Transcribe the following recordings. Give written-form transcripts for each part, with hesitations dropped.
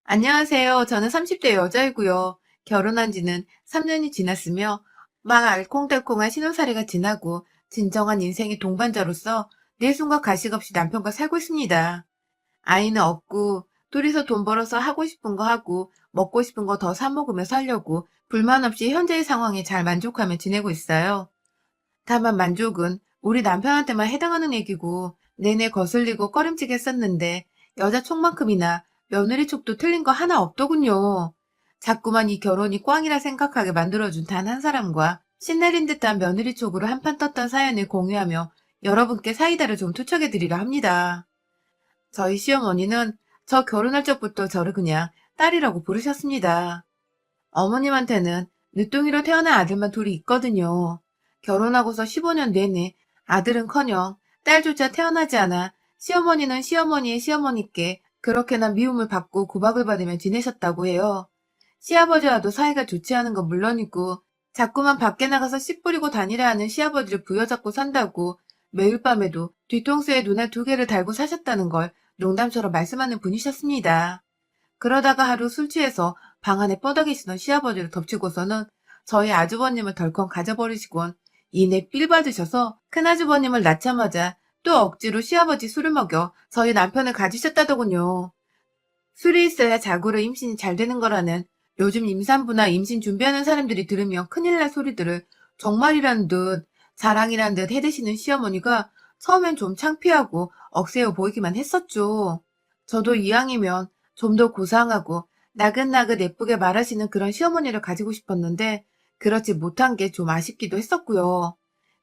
안녕하세요. 저는 30대 여자이고요. 결혼한 지는 3년이 지났으며 막 알콩달콩한 신혼살이가 지나고 진정한 인생의 동반자로서 내 손과 가식 없이 남편과 살고 있습니다. 아이는 없고 둘이서 돈 벌어서 하고 싶은 거 하고 먹고 싶은 거 더 사 먹으며 살려고 불만 없이 현재의 상황에 잘 만족하며 지내고 있어요. 다만 만족은 우리 남편한테만 해당하는 얘기고 내내 거슬리고 꺼림칙했었는데 여자 촉만큼이나 며느리 촉도 틀린 거 하나 없더군요. 자꾸만 이 결혼이 꽝이라 생각하게 만들어준 단 한 사람과 신내린 듯한 며느리 촉으로 한판 떴던 사연을 공유하며 여러분께 사이다를 좀 투척해드리려 합니다. 저희 시어머니는 저 결혼할 적부터 저를 그냥 딸이라고 부르셨습니다. 어머님한테는 늦둥이로 태어난 아들만 둘이 있거든요. 결혼하고서 15년 내내 아들은커녕 딸조차 태어나지 않아 시어머니는 시어머니의 시어머니께 그렇게나 미움을 받고 구박을 받으며 지내셨다고 해요. 시아버지와도 사이가 좋지 않은 건 물론이고 자꾸만 밖에 나가서 씨 뿌리고 다니려 하는 시아버지를 부여잡고 산다고 매일 밤에도 뒤통수에 눈알 두 개를 달고 사셨다는 걸 농담처럼 말씀하는 분이셨습니다. 그러다가 하루 술 취해서 방 안에 뻗어계시던 시아버지를 덮치고서는 저희 아주버님을 덜컹 가져버리시곤 이내 삘 받으셔서 큰아주버님을 낳자마자 또 억지로 시아버지 술을 먹여 저희 남편을 가지셨다더군요. 술이 있어야 자고로 임신이 잘 되는 거라는 요즘 임산부나 임신 준비하는 사람들이 들으면 큰일 날 소리들을 정말이란 듯 자랑이란 듯 해대시는 시어머니가 처음엔 좀 창피하고 억세어 보이기만 했었죠. 저도 이왕이면 좀 더 고상하고 나긋나긋 예쁘게 말하시는 그런 시어머니를 가지고 싶었는데 그렇지 못한 게 좀 아쉽기도 했었고요.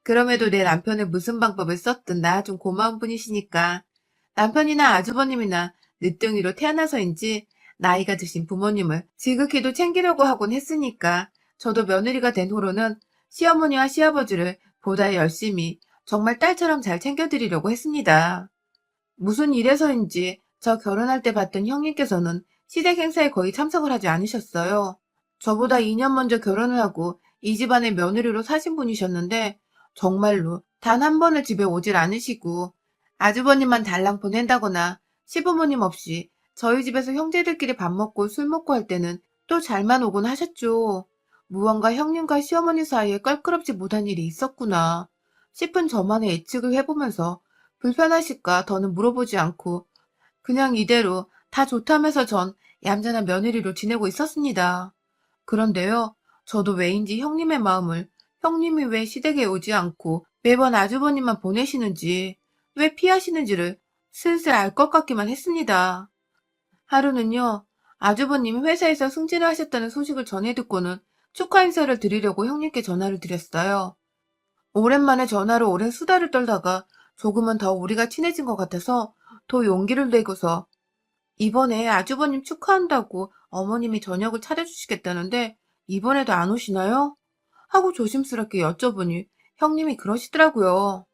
그럼에도 내 남편을 무슨 방법을 썼든 나 좀 고마운 분이시니까 남편이나 아주버님이나 늦둥이로 태어나서인지 나이가 드신 부모님을 지극히도 챙기려고 하곤 했으니까 저도 며느리가 된 후로는 시어머니와 시아버지를 보다 열심히 정말 딸처럼 잘 챙겨드리려고 했습니다. 무슨 일에서인지 저 결혼할 때 봤던 형님께서는 시댁 행사에 거의 참석을 하지 않으셨어요. 저보다 2년 먼저 결혼을 하고 이 집안의 며느리로 사신 분이셨는데 정말로 단 한 번을 집에 오질 않으시고 아주버님만 달랑 보낸다거나 시부모님 없이 저희 집에서 형제들끼리 밥 먹고 술 먹고 할 때는 또 잘만 오곤 하셨죠. 무언가 형님과 시어머니 사이에 껄끄럽지 못한 일이 있었구나 싶은 저만의 예측을 해보면서 불편하실까 더는 물어보지 않고 그냥 이대로 다 좋다면서 전 얌전한 며느리로 지내고 있었습니다. 그런데요, 저도 왜인지 형님의 마음을 형님이 왜 시댁에 오지 않고 매번 아주버님만 보내시는지, 왜 피하시는지를 슬슬 알 것 같기만 했습니다. 하루는요, 아주버님이 회사에서 승진을 하셨다는 소식을 전해 듣고는 축하 인사를 드리려고 형님께 전화를 드렸어요. 오랜만에 전화로 오랜 수다를 떨다가 조금은 더 우리가 친해진 것 같아서 더 용기를 내고서 이번에 아주버님 축하한다고 어머님이 저녁을 차려주시겠다는데 이번에도 안 오시나요? 하고 조심스럽게 여쭤보니 형님이 그러시더라고요.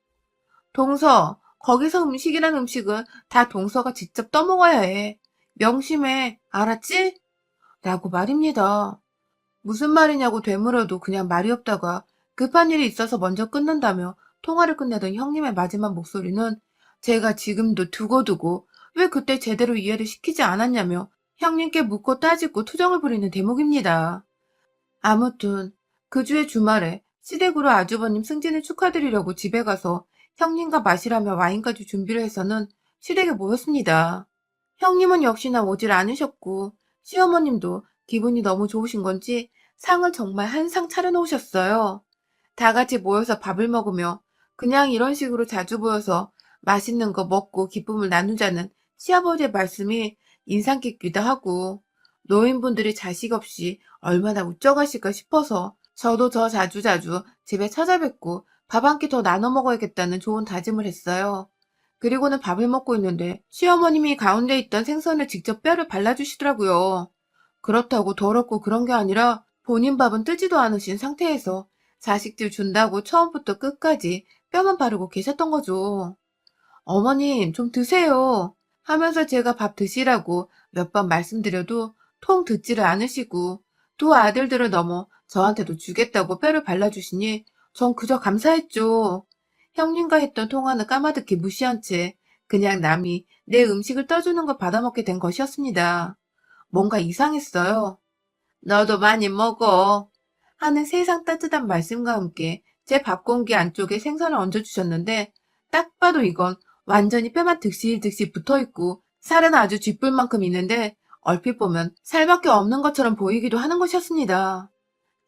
동서, 거기서 음식이란 음식은 다 동서가 직접 떠먹어야 해. 명심해, 알았지? 라고 말입니다. 무슨 말이냐고 되물어도 그냥 말이 없다가 급한 일이 있어서 먼저 끊는다며 통화를 끝내던 형님의 마지막 목소리는 제가 지금도 두고두고 왜 그때 제대로 이해를 시키지 않았냐며 형님께 묻고 따지고 투정을 부리는 대목입니다. 아무튼 그 주의 주말에 시댁으로 아주버님 승진을 축하드리려고 집에 가서 형님과 마시라며 와인까지 준비를 해서는 시댁에 모였습니다. 형님은 역시나 오질 않으셨고 시어머님도 기분이 너무 좋으신 건지 상을 정말 한 상 차려놓으셨어요. 다 같이 모여서 밥을 먹으며 그냥 이런 식으로 자주 모여서 맛있는 거 먹고 기쁨을 나누자는 시아버지의 말씀이 인상 깊기도 하고 노인분들이 자식 없이 얼마나 우쩍하실까 싶어서 저도 저 자주자주 집에 찾아뵙고 밥 한 끼 더 나눠 먹어야겠다는 좋은 다짐을 했어요. 그리고는 밥을 먹고 있는데 시어머님이 가운데 있던 생선을 직접 뼈를 발라주시더라고요. 그렇다고 더럽고 그런 게 아니라 본인 밥은 뜨지도 않으신 상태에서 자식들 준다고 처음부터 끝까지 뼈만 바르고 계셨던 거죠. 어머님, 좀 드세요. 하면서 제가 밥 드시라고 몇 번 말씀드려도 통 듣지를 않으시고 두 아들들을 넘어 저한테도 주겠다고 뼈를 발라주시니 전 그저 감사했죠. 형님과 했던 통화는 까마득히 무시한 채 그냥 남이 내 음식을 떠주는 걸 받아먹게 된 것이었습니다. 뭔가 이상했어요. 너도 많이 먹어. 하는 세상 따뜻한 말씀과 함께 제 밥 공기 안쪽에 생선을 얹어주셨는데 딱 봐도 이건 완전히 뼈만 득실득실 붙어있고 살은 아주 쥐뿔만큼 있는데 얼핏 보면 살밖에 없는 것처럼 보이기도 하는 것이었습니다.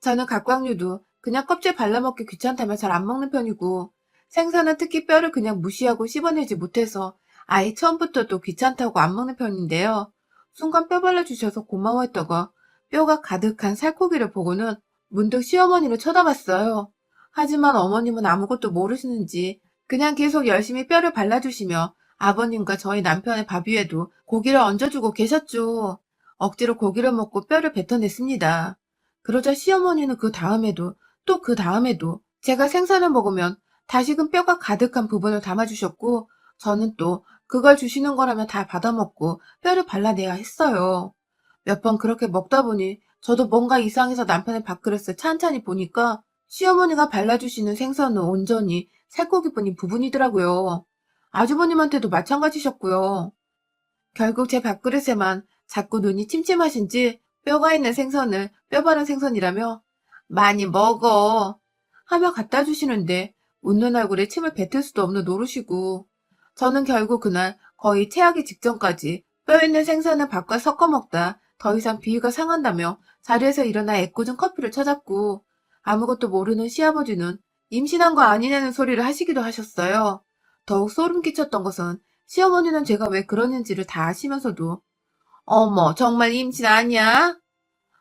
저는 갑각류도 그냥 껍질 발라먹기 귀찮다면 잘 안 먹는 편이고 생선은 특히 뼈를 그냥 무시하고 씹어내지 못해서 아예 처음부터 또 귀찮다고 안 먹는 편인데요. 순간 뼈 발라주셔서 고마워했다가 뼈가 가득한 살코기를 보고는 문득 시어머니를 쳐다봤어요. 하지만 어머님은 아무것도 모르시는지 그냥 계속 열심히 뼈를 발라주시며 아버님과 저희 남편의 밥 위에도 고기를 얹어주고 계셨죠. 억지로 고기를 먹고 뼈를 뱉어냈습니다. 그러자 시어머니는 그 다음에도 또 그 다음에도 제가 생선을 먹으면 다시금 뼈가 가득한 부분을 담아주셨고 저는 또 그걸 주시는 거라면 다 받아먹고 뼈를 발라내야 했어요. 몇 번 그렇게 먹다 보니 저도 뭔가 이상해서 남편의 밥그릇을 찬찬히 보니까 시어머니가 발라주시는 생선은 온전히 살코기뿐인 부분이더라고요. 아주버님한테도 마찬가지셨고요. 결국 제 밥그릇에만 자꾸 눈이 침침하신지 뼈가 있는 생선을 뼈 바른 생선이라며 많이 먹어 하며 갖다 주시는데 웃는 얼굴에 침을 뱉을 수도 없는 노릇이고 저는 결국 그날 거의 체하기 직전까지 뼈 있는 생선을 밥과 섞어 먹다 더 이상 비위가 상한다며 자리에서 일어나 애꿎은 커피를 찾았고 아무것도 모르는 시아버지는 임신한 거 아니냐는 소리를 하시기도 하셨어요. 더욱 소름 끼쳤던 것은 시어머니는 제가 왜 그러는지를 다 아시면서도 어머 정말 임신 아니야?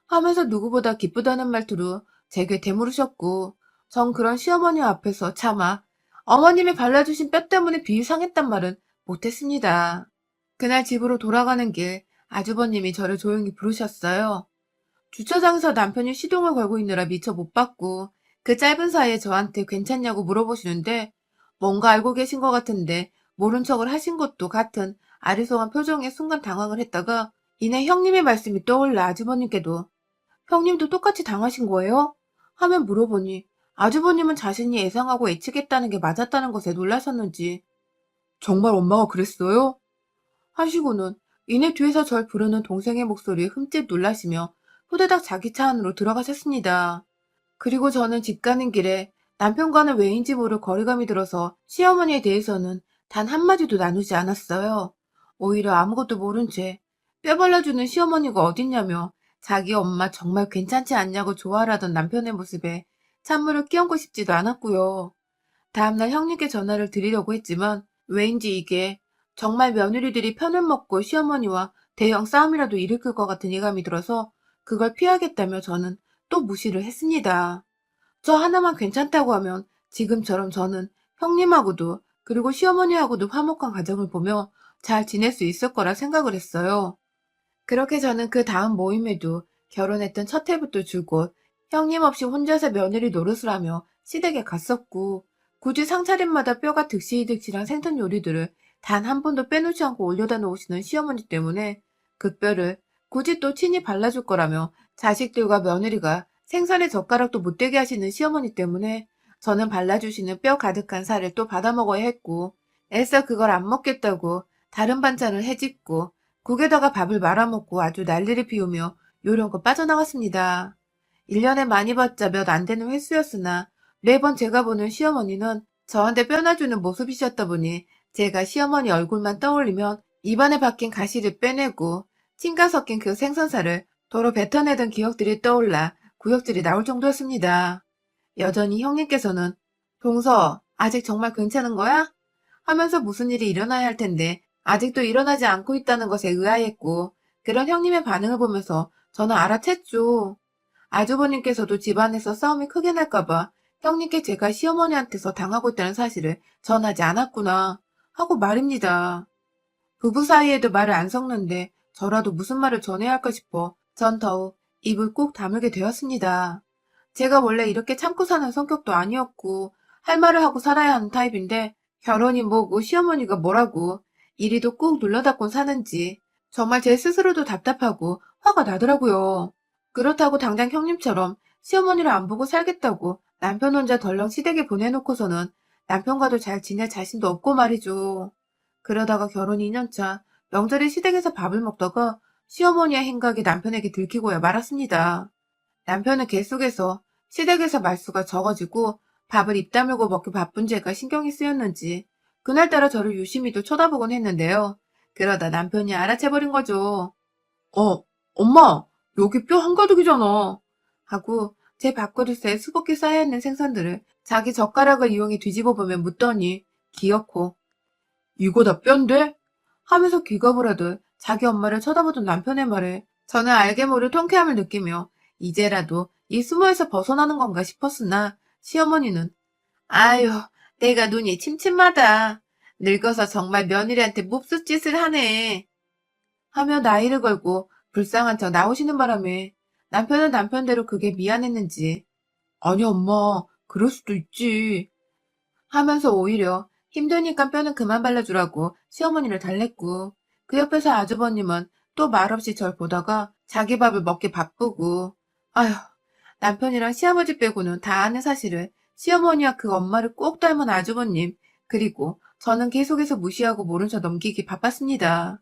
하면서 누구보다 기쁘다는 말투로 제게 되물으셨고 전 그런 시어머니 앞에서 차마 어머님이 발라주신 뼈 때문에 비위 상했단 말은 못했습니다. 그날 집으로 돌아가는 길 아주버님이 저를 조용히 부르셨어요. 주차장에서 남편이 시동을 걸고 있느라 미처 못 봤고 그 짧은 사이에 저한테 괜찮냐고 물어보시는데 뭔가 알고 계신 것 같은데 모른 척을 하신 것도 같은 아리송한 표정에 순간 당황을 했다가 이내 형님의 말씀이 떠올라 아주버님께도 형님도 똑같이 당하신 거예요? 하면 물어보니 아주버님은 자신이 예상하고 예측했다는 게 맞았다는 것에 놀라셨는지 정말 엄마가 그랬어요? 하시고는 이내 뒤에서 절 부르는 동생의 목소리에 흠칫 놀라시며 후다닥 자기 차 안으로 들어가셨습니다. 그리고 저는 집 가는 길에 남편과는 왜인지 모를 거리감이 들어서 시어머니에 대해서는 단 한마디도 나누지 않았어요. 오히려 아무것도 모른 채 뼈 발라주는 시어머니가 어딨냐며 자기 엄마 정말 괜찮지 않냐고 조아라던 남편의 모습에 찬물을 끼얹고 싶지도 않았고요. 다음날 형님께 전화를 드리려고 했지만 왜인지 이게 정말 며느리들이 편을 먹고 시어머니와 대형 싸움이라도 일으킬 것 같은 예감이 들어서 그걸 피하겠다며 저는 또 무시를 했습니다. 저 하나만 괜찮다고 하면 지금처럼 저는 형님하고도 그리고 시어머니하고도 화목한 가정을 보며 잘 지낼 수 있을 거라 생각을 했어요. 그렇게 저는 그 다음 모임에도 결혼했던 첫 해부터 줄곧 형님 없이 혼자서 며느리 노릇을 하며 시댁에 갔었고 굳이 상차림마다 뼈가 득실득실한 생선 요리들을 단 한 번도 빼놓지 않고 올려다 놓으시는 시어머니 때문에 그 뼈를 굳이 또 친히 발라줄 거라며 자식들과 며느리가 생선에 젓가락도 못 대게 하시는 시어머니 때문에 저는 발라주시는 뼈 가득한 살을 또 받아 먹어야 했고 애써 그걸 안 먹겠다고 다른 반찬을 해짓고 국에다가 밥을 말아먹고 아주 난리를 피우며 요령껏 빠져나갔습니다. 1년에 많이 봤자 몇 안 되는 횟수였으나 매번 제가 보는 시어머니는 저한테 뼈놔주는 모습이셨다 보니 제가 시어머니 얼굴만 떠올리면 입안에 박힌 가시를 빼내고 침가 섞인 그 생선살을 도로 뱉어내던 기억들이 떠올라 구역질이 나올 정도였습니다. 여전히 형님께서는 동서 아직 정말 괜찮은 거야? 하면서 무슨 일이 일어나야 할 텐데 아직도 일어나지 않고 있다는 것에 의아했고 그런 형님의 반응을 보면서 저는 알아챘죠. 아주버님께서도 집안에서 싸움이 크게 날까봐 형님께 제가 시어머니한테서 당하고 있다는 사실을 전하지 않았구나 하고 말입니다. 부부 사이에도 말을 안 섞는데 저라도 무슨 말을 전해야 할까 싶어 전 더욱 입을 꾹 다물게 되었습니다. 제가 원래 이렇게 참고 사는 성격도 아니었고 할 말을 하고 살아야 하는 타입인데 결혼이 뭐고 시어머니가 뭐라고 이리도 꾹 눌러닫곤 사는지 정말 제 스스로도 답답하고 화가 나더라고요. 그렇다고 당장 형님처럼 시어머니를 안 보고 살겠다고 남편 혼자 덜렁 시댁에 보내놓고서는 남편과도 잘 지낼 자신도 없고 말이죠. 그러다가 결혼 2년차 명절에 시댁에서 밥을 먹다가 시어머니의 행각이 남편에게 들키고야 말았습니다. 남편은 계속해서 시댁에서 말수가 적어지고 밥을 입 다물고 먹기 바쁜 제가 신경이 쓰였는지 그날따라 저를 유심히도 쳐다보곤 했는데요. 그러다 남편이 알아채버린 거죠. 엄마, 여기 뼈 한가득이잖아. 하고 제 밥그릇에 수북히 쌓여있는 생선들을 자기 젓가락을 이용해 뒤집어 보며 묻더니 기어코 이거 다 뼈인데? 하면서 기겁을 하듯 자기 엄마를 쳐다보던 남편의 말에 저는 알게 모를 통쾌함을 느끼며 이제라도 이 수모에서 벗어나는 건가 싶었으나 시어머니는 아유, 내가 눈이 침침하다. 늙어서 정말 며느리한테 몹쓸 짓을 하네. 하며 나이를 걸고 불쌍한 척 나오시는 바람에 남편은 남편대로 그게 미안했는지 아니 엄마, 그럴 수도 있지. 하면서 오히려 힘드니까 뼈는 그만 발라주라고 시어머니를 달랬고 그 옆에서 아주버님은 또 말없이 절 보다가 자기 밥을 먹기 바쁘고 아휴 남편이랑 시아버지 빼고는 다 아는 사실을 시어머니와 그 엄마를 꼭 닮은 아주버님 그리고 저는 계속해서 무시하고 모른 척 넘기기 바빴습니다.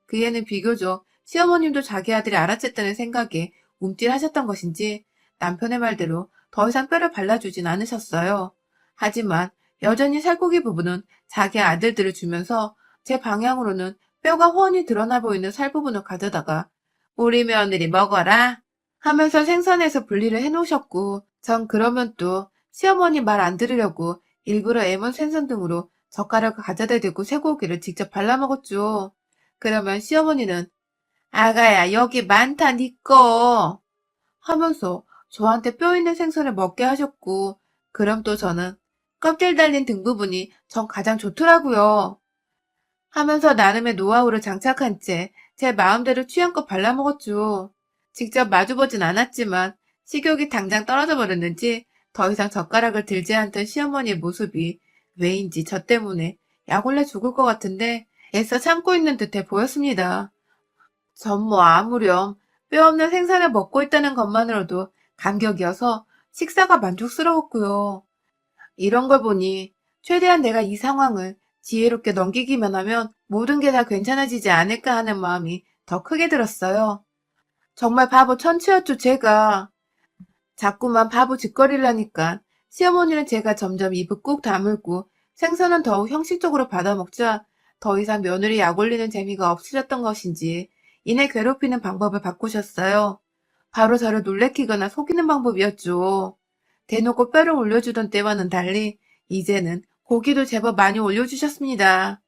그 애는 비교적 시어머님도 자기 아들이 알아챘다는 생각에 움찔하셨던 것인지 남편의 말대로 더 이상 뼈를 발라주진 않으셨어요. 하지만 여전히 살코기 부분은 자기 아들들을 주면서 제 방향으로는 뼈가 훤히 드러나 보이는 살 부분을 가져다가 우리 며느리 먹어라 하면서 생선에서 분리를 해놓으셨고 전 그러면 또 시어머니 말 안 들으려고 일부러 애먼 생선 등으로 젓가락을 가져다 대고 쇠고기를 직접 발라먹었죠. 그러면 시어머니는 아가야 여기 많다 니꺼 하면서 저한테 뼈 있는 생선을 먹게 하셨고 그럼 또 저는 껍질 달린 등 부분이 전 가장 좋더라고요. 하면서 나름의 노하우를 장착한 채 제 마음대로 취향껏 발라먹었죠. 직접 마주보진 않았지만 식욕이 당장 떨어져 버렸는지 더 이상 젓가락을 들지 않던 시어머니의 모습이 왜인지 저 때문에 약올려 죽을 것 같은데 애써 참고 있는 듯해 보였습니다. 전 뭐 아무렴 뼈 없는 생선을 먹고 있다는 것만으로도 감격이어서 식사가 만족스러웠고요. 이런 걸 보니 최대한 내가 이 상황을 지혜롭게 넘기기만 하면 모든 게 다 괜찮아지지 않을까 하는 마음이 더 크게 들었어요. 정말 바보 천치였죠, 제가. 자꾸만 바보 짓거리를 하니까 시어머니는 제가 점점 입을 꾹 다물고 생선은 더욱 형식적으로 받아먹자 더 이상 며느리 약 올리는 재미가 없으셨던 것인지 이내 괴롭히는 방법을 바꾸셨어요. 바로 저를 놀래키거나 속이는 방법이었죠. 대놓고 뼈를 올려주던 때와는 달리 이제는 고기도 제법 많이 올려주셨습니다.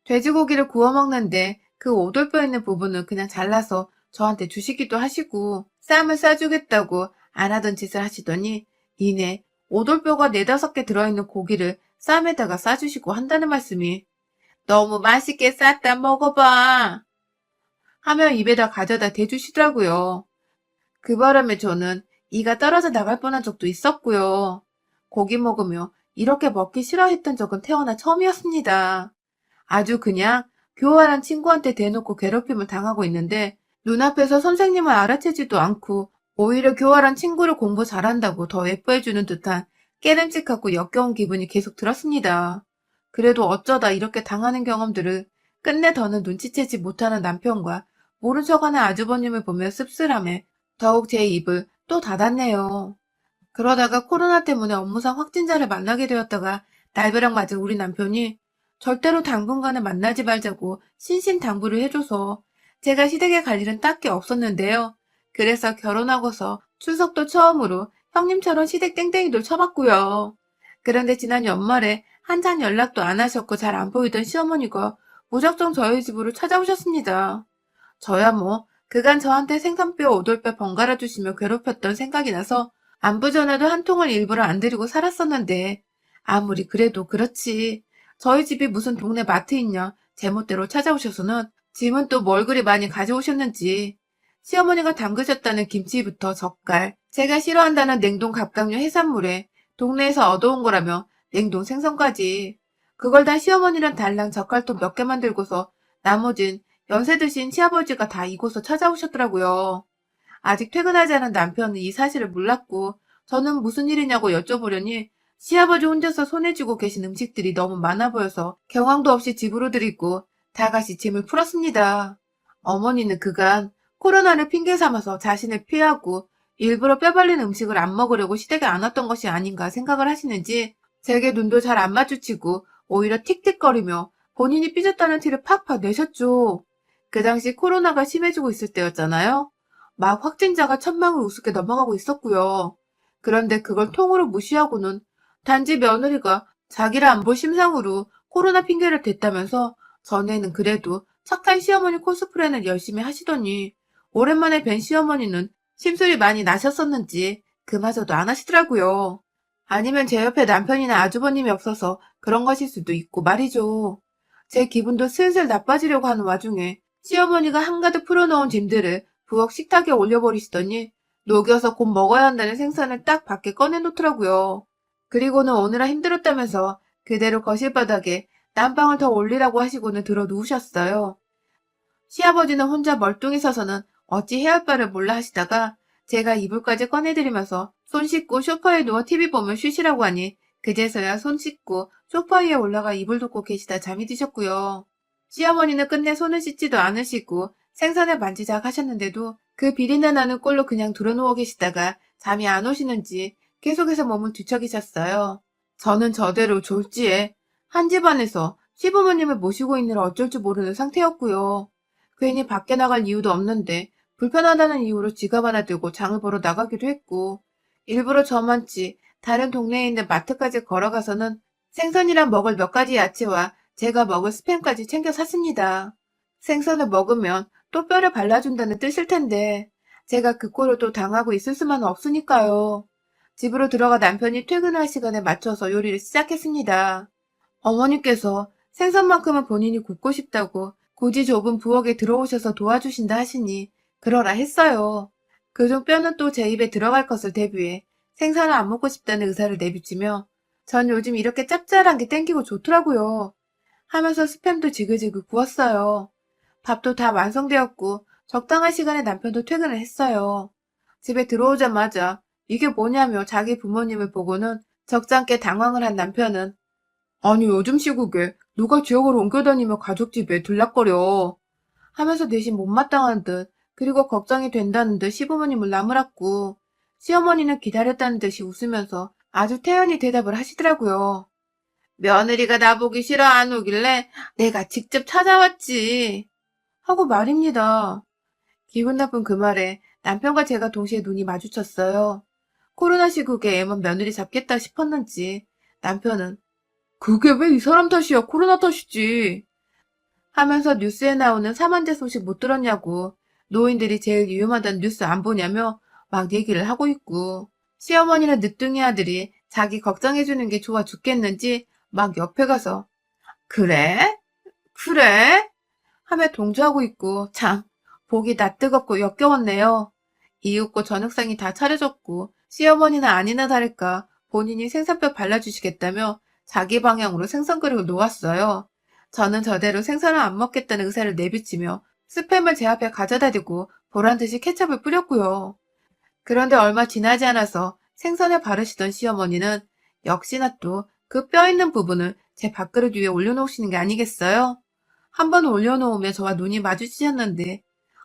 돼지고기를 구워 먹는데 그 오돌뼈 있는 부분을 그냥 잘라서 저한테 주시기도 하시고 쌈을 싸주겠다고 안 하던 짓을 하시더니 이내 오돌뼈가 4~5개 들어있는 고기를 쌈에다가 싸주시고 한다는 말씀이 너무 맛있게 쌌다 먹어봐 하며 입에다 가져다 대주시더라고요. 그 바람에 저는 이가 떨어져 나갈 뻔한 적도 있었고요. 고기 먹으며 이렇게 먹기 싫어했던 적은 태어나 처음이었습니다. 아주 그냥 교활한 친구한테 대놓고 괴롭힘을 당하고 있는데 눈앞에서 선생님을 알아채지도 않고 오히려 교활한 친구를 공부 잘한다고 더 예뻐해주는 듯한 깨름직하고 역겨운 기분이 계속 들었습니다. 그래도 어쩌다 이렇게 당하는 경험들을 끝내 더는 눈치채지 못하는 남편과 모른 척하는 아주버님을 보며 씁쓸함에 더욱 제 입을 또 닫았네요. 그러다가 코로나 때문에 업무상 확진자를 만나게 되었다가 날벼락 맞은 우리 남편이 절대로 당분간은 만나지 말자고 신신당부를 해줘서 제가 시댁에 갈 일은 딱히 없었는데요. 그래서 결혼하고서 추석도 처음으로 형님처럼 시댁 땡땡이도 쳐봤고요. 그런데 지난 연말에 한참 연락도 안 하셨고 잘 안 보이던 시어머니가 무작정 저희 집으로 찾아오셨습니다. 저야 뭐 그간 저한테 생선뼈 오돌뼈 번갈아 주시며 괴롭혔던 생각이 나서 안부 전화도 한 통을 일부러 안 드리고 살았었는데 아무리 그래도 그렇지. 저희 집이 무슨 동네 마트 있냐 제멋대로 찾아오셔서는 짐은 또 뭘 그리 많이 가져오셨는지 시어머니가 담그셨다는 김치부터 젓갈, 제가 싫어한다는 냉동 갑각류 해산물에 동네에서 얻어온 거라며 냉동 생선까지 그걸 다 시어머니랑 달랑 젓갈통 몇 개만 들고서 나머진 연세 드신 시아버지가 다 이곳을 찾아오셨더라고요. 아직 퇴근하지 않은 남편은 이 사실을 몰랐고 저는 무슨 일이냐고 여쭤보려니 시아버지 혼자서 손에 쥐고 계신 음식들이 너무 많아 보여서 경황도 없이 집으로 들이고 다같이 짐을 풀었습니다. 어머니는 그간 코로나를 핑계 삼아서 자신을 피하고 일부러 뼈 발린 음식을 안 먹으려고 시댁에 안 왔던 것이 아닌가 생각을 하시는지 제게 눈도 잘 안 마주치고 오히려 틱틱거리며 본인이 삐졌다는 티를 팍팍 내셨죠. 그 당시 코로나가 심해지고 있을 때였잖아요. 막 확진자가 1,000명을 우습게 넘어가고 있었고요. 그런데 그걸 통으로 무시하고는 단지 며느리가 자기를 안 볼 심상으로 코로나 핑계를 댔다면서 전에는 그래도 착한 시어머니 코스프레는 열심히 하시더니 오랜만에 뵌 시어머니는 심술이 많이 나셨었는지 그마저도 안 하시더라고요. 아니면 제 옆에 남편이나 아주버님이 없어서 그런 것일 수도 있고 말이죠. 제 기분도 슬슬 나빠지려고 하는 와중에 시어머니가 한가득 풀어놓은 짐들을 부엌 식탁에 올려버리시더니 녹여서 곧 먹어야 한다는 생선을 딱 밖에 꺼내놓더라고요. 그리고는 오느라 힘들었다면서 그대로 거실 바닥에 난방을 더 올리라고 하시고는 들어 누우셨어요. 시아버지는 혼자 멀뚱히 서서는 어찌 해야 할 바를 몰라 하시다가 제가 이불까지 꺼내드리면서 손 씻고 소파에 누워 TV 보면 쉬시라고 하니 그제서야 손 씻고 소파 위에 올라가 이불 덮고 계시다 잠이 드셨고요. 시어머니는 끝내 손을 씻지도 않으시고 생선을 만지작 하셨는데도 그 비린내 나는 꼴로 그냥 들어누워 계시다가 잠이 안 오시는지 계속해서 몸을 뒤척이셨어요. 저는 저대로 졸지에 한 집안에서 시부모님을 모시고 있느라 어쩔 줄 모르는 상태였고요. 괜히 밖에 나갈 이유도 없는데 불편하다는 이유로 지갑 하나 들고 장을 보러 나가기도 했고 일부러 저만치 다른 동네에 있는 마트까지 걸어가서는 생선이랑 먹을 몇 가지 야채와 제가 먹을 스팸까지 챙겨 샀습니다. 생선을 먹으면 또 뼈를 발라준다는 뜻일 텐데 제가 그 꼴을 또 당하고 있을 수만은 없으니까요. 집으로 들어가 남편이 퇴근할 시간에 맞춰서 요리를 시작했습니다. 어머니께서 생선만큼은 본인이 굽고 싶다고 굳이 좁은 부엌에 들어오셔서 도와주신다 하시니 그러라 했어요. 그중 뼈는 또 제 입에 들어갈 것을 대비해 생선을 안 먹고 싶다는 의사를 내비치며 전 요즘 이렇게 짭짤한 게 땡기고 좋더라고요. 하면서 스팸도 지글지글 구웠어요. 밥도 다 완성되었고 적당한 시간에 남편도 퇴근을 했어요. 집에 들어오자마자 이게 뭐냐며 자기 부모님을 보고는 적잖게 당황을 한 남편은 아니 요즘 시국에 누가 지역으로 옮겨다니며 가족집에 들락거려 하면서 대신 못마땅한 듯 그리고 걱정이 된다는 듯 시부모님을 나무랐고 시어머니는 기다렸다는 듯이 웃으면서 아주 태연히 대답을 하시더라고요. 며느리가 나보기 싫어 안 오길래 내가 직접 찾아왔지 하고 말입니다. 기분 나쁜 그 말에 남편과 제가 동시에 눈이 마주쳤어요. 코로나 시국에 애만 며느리 잡겠다 싶었는지 남편은 그게 왜 이 사람 탓이야? 코로나 탓이지. 하면서 뉴스에 나오는 사망자 소식 못 들었냐고 노인들이 제일 위험하다는 뉴스 안 보냐며 막 얘기를 하고 있고 시어머니는 늦둥이 아들이 자기 걱정해주는 게 좋아 죽겠는지 막 옆에 가서 그래? 그래? 하며 동조하고 있고 참 보기 낯뜨겁고 역겨웠네요. 이윽고 저녁상이 다 차려졌고 시어머니는 아니나 다를까 본인이 생선뼈 발라주시겠다며 자기 방향으로 생선 그릇을 놓았어요. 저는 저대로 생선을 안 먹겠다는 의사를 내비치며 스팸을 제 앞에 가져다 대고 보란듯이 케첩을 뿌렸고요. 그런데 얼마 지나지 않아서 생선에 바르시던 시어머니는 역시나 또 그 뼈 있는 부분을 제 밥그릇 위에 올려놓으시는 게 아니겠어요? 한 번 올려놓으면 저와 눈이 마주치셨는데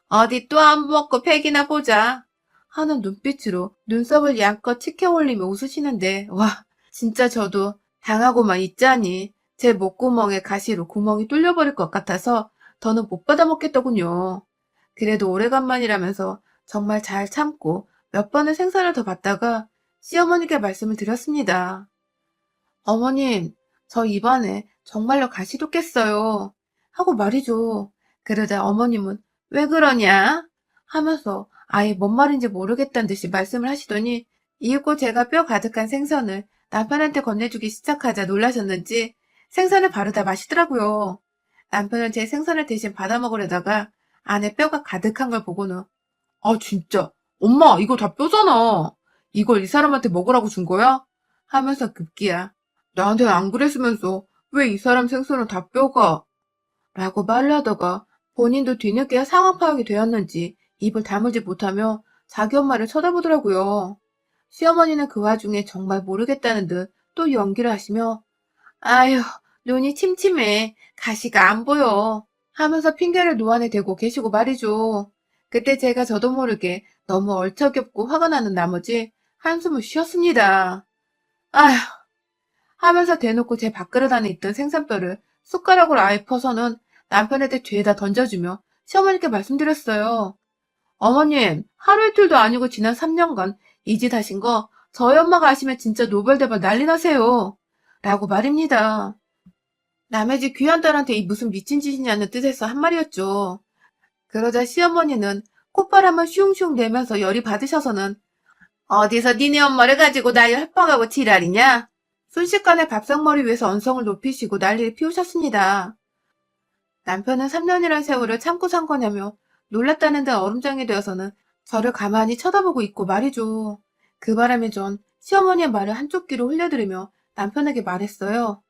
어디 또 안 먹고 팩이나 보자 하는 눈빛으로 눈썹을 양껏 치켜 올리며 웃으시는데 와 진짜 저도 당하고만 있자니 제 목구멍에 가시로 구멍이 뚫려버릴 것 같아서 더는 못 받아먹겠더군요. 그래도 오래간만이라면서 정말 잘 참고 몇 번의 생선을 더 받다가 시어머니께 말씀을 드렸습니다. 어머님, 저 입안에 정말로 가시 돋겠어요. 하고 말이죠. 그러자 어머님은 왜 그러냐? 하면서 아예 뭔 말인지 모르겠다는 듯이 말씀을 하시더니 이윽고 제가 뼈 가득한 생선을 남편한테 건네주기 시작하자 놀라셨는지 생선을 바르다 마시더라고요. 남편은 제 생선을 대신 받아 먹으려다가 안에 뼈가 가득한 걸 보고는 아 진짜 엄마 이거 다 뼈잖아. 이걸 이 사람한테 먹으라고 준 거야? 하면서 급기야 나한테는 안 그랬으면서 왜 이 사람 생선은 다 뼈가? 라고 말을 하다가 본인도 뒤늦게 상황 파악이 되었는지 입을 다물지 못하며 자기 엄마를 쳐다보더라고요. 시어머니는 그 와중에 정말 모르겠다는 듯 또 연기를 하시며 아휴 눈이 침침해 가시가 안 보여 하면서 핑계를 노안에 대고 계시고 말이죠. 그때 제가 저도 모르게 너무 얼척없고 화가 나는 나머지 한숨을 쉬었습니다. 아휴 하면서 대놓고 제 밥그릇 안에 있던 생선뼈를 숟가락으로 아예 퍼서는 남편한테 죄다 던져주며 시어머니께 말씀드렸어요. 어머님, 하루 이틀도 아니고 지난 3년간 이 짓 하신 거 저희 엄마가 아시면 진짜 노벌대발 난리 나세요. 라고 말입니다. 남의 집 귀한 딸한테 이 무슨 미친 짓이냐는 뜻에서 한 말이었죠. 그러자 시어머니는 콧바람을 슝슝 내면서 열이 받으셔서는 어디서 니네 엄마를 가지고 나 협박하고 지랄이냐? 순식간에 밥상머리 위에서 언성을 높이시고 난리를 피우셨습니다. 남편은 3년이란 세월을 참고 산 거냐며 놀랐다는 듯 얼음장이 되어서는 저를 가만히 쳐다보고 있고 말이죠. 그 바람에 전 시어머니의 말을 한쪽 귀로 흘려들으며 남편에게 말했어요.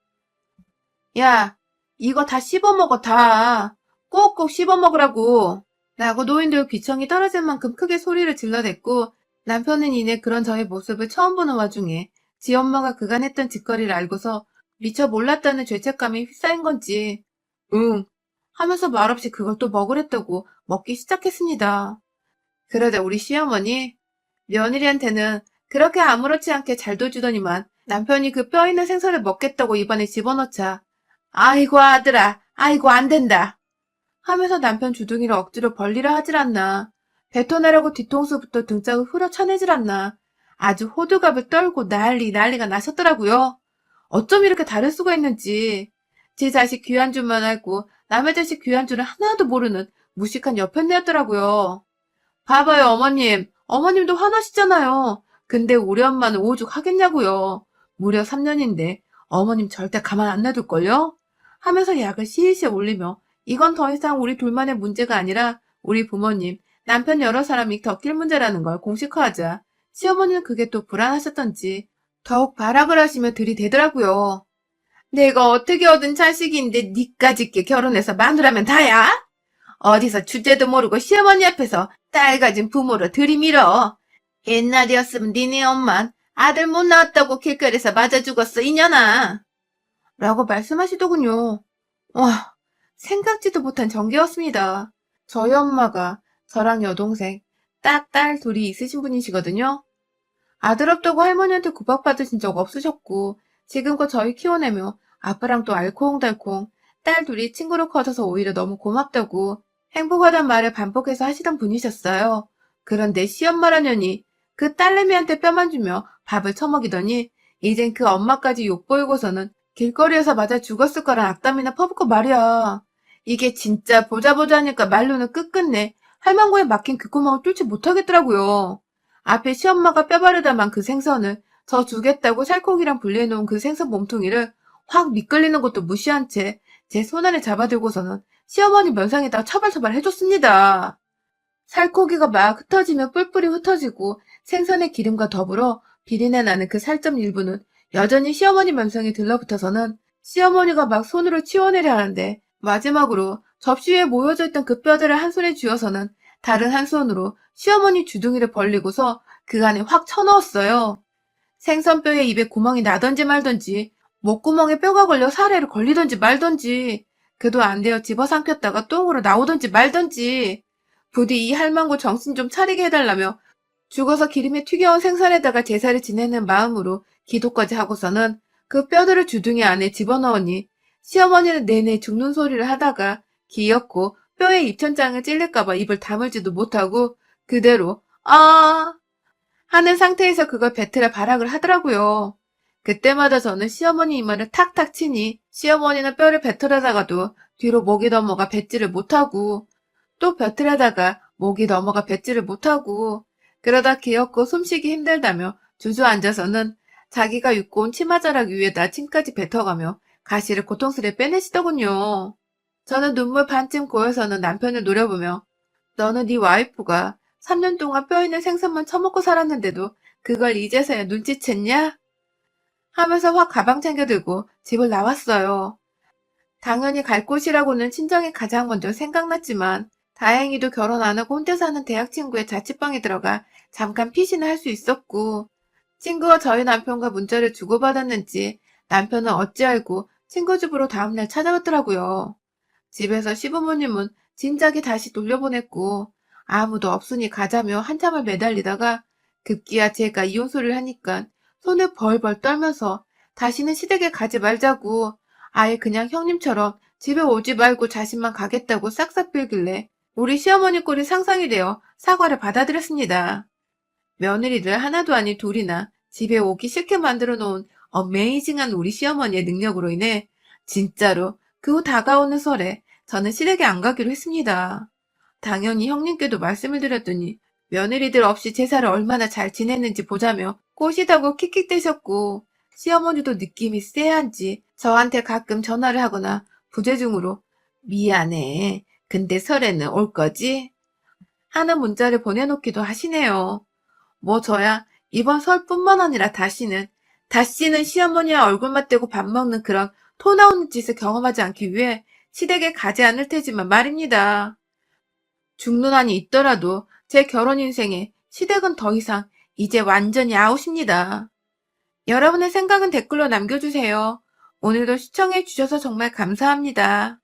야, 이거 다 씹어먹어, 다. 꼭꼭 씹어먹으라고. 라고 노인들 귀청이 떨어질 만큼 크게 소리를 질러댔고 남편은 이내 그런 저의 모습을 처음 보는 와중에 지 엄마가 그간 했던 짓거리를 알고서 미처 몰랐다는 죄책감이 휩싸인 건지 응 하면서 말없이 그걸 또 먹으랬다고 먹기 시작했습니다. 그러자 우리 시어머니 며느리한테는 그렇게 아무렇지 않게 잘도 주더니만 남편이 그 뼈 있는 생선을 먹겠다고 입안에 집어넣자 아이고 아들아 아이고 안 된다 하면서 남편 주둥이를 억지로 벌리려 하질 않나 뱉어내려고 뒤통수부터 등짝을 후려쳐내질 않나 아주 호들갑을 떨고 난리가 나셨더라고요. 어쩜 이렇게 다를 수가 있는지. 제 자식 귀한 줄만 알고 남의 자식 귀한 줄은 하나도 모르는 무식한 여편네였더라고요. 봐봐요 어머님. 어머님도 화나시잖아요. 근데 우리 엄마는 오죽 하겠냐고요. 무려 3년인데 어머님 절대 가만 안 놔둘걸요? 하면서 약을 시시히 올리며 이건 더 이상 우리 둘만의 문제가 아니라 우리 부모님, 남편 여러 사람이 겪일 문제라는 걸 공식화하자 시어머니는 그게 또 불안하셨던지 더욱 발악을 하시며 들이대더라고요. 내가 어떻게 얻은 자식인데 니까짓게 결혼해서 마누라면 다야? 어디서 주제도 모르고 시어머니 앞에서 딸 가진 부모로 들이밀어. 옛날이었으면 니네 엄만 아들 못 낳았다고 길거리에서 맞아 죽었어 이년아. 라고 말씀하시더군요. 와, 생각지도 못한 전개였습니다. 저희 엄마가 저랑 여동생, 딱 딸 둘이 있으신 분이시거든요. 아들 없다고 할머니한테 구박받으신 적 없으셨고 지금껏 저희 키워내며 아빠랑 또 알콩달콩 딸 둘이 친구로 커져서 오히려 너무 고맙다고 행복하단 말을 반복해서 하시던 분이셨어요. 그런데 시엄마라느니 그 딸내미한테 뼈만 주며 밥을 처먹이더니 이젠 그 엄마까지 욕보이고서는 길거리에서 맞아 죽었을 거란 악담이나 퍼붓고 말이야. 이게 진짜 보자 하니까 말로는 끝끝내 할망구에 막힌 그 구멍을 뚫지 못하겠더라고요. 앞에 시엄마가 뼈 바르다만 그 생선을 저 주겠다고 살코기랑 분리해놓은 그 생선 몸통이를 확 미끌리는 것도 무시한 채 제 손안에 잡아들고서는 시어머니 면상에다 처발처발 해줬습니다. 살코기가 막 흩어지며 뿔뿔이 흩어지고 생선의 기름과 더불어 비린내 나는 그 살점 일부는 여전히 시어머니 면상에 들러붙어서는 시어머니가 막 손으로 치워내려 하는데 마지막으로 접시 위에 모여져 있던 그 뼈들을 한 손에 쥐어서는 다른 한 손으로 시어머니 주둥이를 벌리고서 그 안에 확 쳐넣었어요. 생선뼈에 입에 구멍이 나던지 말던지 목구멍에 뼈가 걸려 사례를 걸리던지 말던지 그도 안 되어 집어삼켰다가 똥으로 나오던지 말던지 부디 이 할망구 정신 좀 차리게 해달라며 죽어서 기름에 튀겨온 생선에다가 제사를 지내는 마음으로 기도까지 하고서는 그 뼈들을 주둥이 안에 집어넣으니 시어머니는 내내 죽는 소리를 하다가 기었고 뼈에 입천장을 찔릴까봐 입을 다물지도 못하고 그대로 아 하는 상태에서 그걸 뱉으려 발악을 하더라고요. 그때마다 저는 시어머니 이마를 탁탁 치니 시어머니는 뼈를 뱉으려다가도 뒤로 목이 넘어가 뱉지를 못하고 또 뱉으려다가 목이 넘어가 뱉지를 못하고 그러다 기었고 숨쉬기 힘들다며 주저앉아서는 자기가 입고 온 치마자락 위에다 침까지 뱉어가며 가시를 고통스레 빼내시더군요. 저는 눈물 반쯤 고여서는 남편을 노려보며 너는 네 와이프가 3년 동안 뼈 있는 생선만 처먹고 살았는데도 그걸 이제서야 눈치챘냐? 하면서 확 가방 챙겨들고 집을 나왔어요. 당연히 갈 곳이라고는 친정이 가장 먼저 생각났지만 다행히도 결혼 안 하고 혼자 사는 대학 친구의 자취방에 들어가 잠깐 피신을 할 수 있었고 친구가 저희 남편과 문자를 주고받았는지 남편은 어찌 알고 친구 집으로 다음날 찾아왔더라고요. 집에서 시부모님은 진작에 다시 돌려보냈고 아무도 없으니 가자며 한참을 매달리다가 급기야 제가 이혼 소리를 하니까 손을 벌벌 떨면서 다시는 시댁에 가지 말자고 아예 그냥 형님처럼 집에 오지 말고 자신만 가겠다고 싹싹 빌길래 우리 시어머니 꼴이 상상이 되어 사과를 받아들였습니다. 며느리들 하나도 아닌 둘이나 집에 오기 싫게 만들어 놓은 어메이징한 우리 시어머니의 능력으로 인해 진짜로 그 후 다가오는 설에 저는 시댁에 안 가기로 했습니다. 당연히 형님께도 말씀을 드렸더니 며느리들 없이 제사를 얼마나 잘 지냈는지 보자며 꼬시다고 킥킥대셨고 시어머니도 느낌이 쎄한지 저한테 가끔 전화를 하거나 부재중으로 미안해. 근데 설에는 올 거지? 하는 문자를 보내놓기도 하시네요. 뭐 저야 이번 설뿐만 아니라 다시는 시어머니와 얼굴 맞대고 밥 먹는 그런 토 나오는 짓을 경험하지 않기 위해 시댁에 가지 않을 테지만 말입니다. 죽는 한이 있더라도 제 결혼 인생에 시댁은 더 이상 이제 완전히 아웃입니다. 여러분의 생각은 댓글로 남겨주세요. 오늘도 시청해주셔서 정말 감사합니다.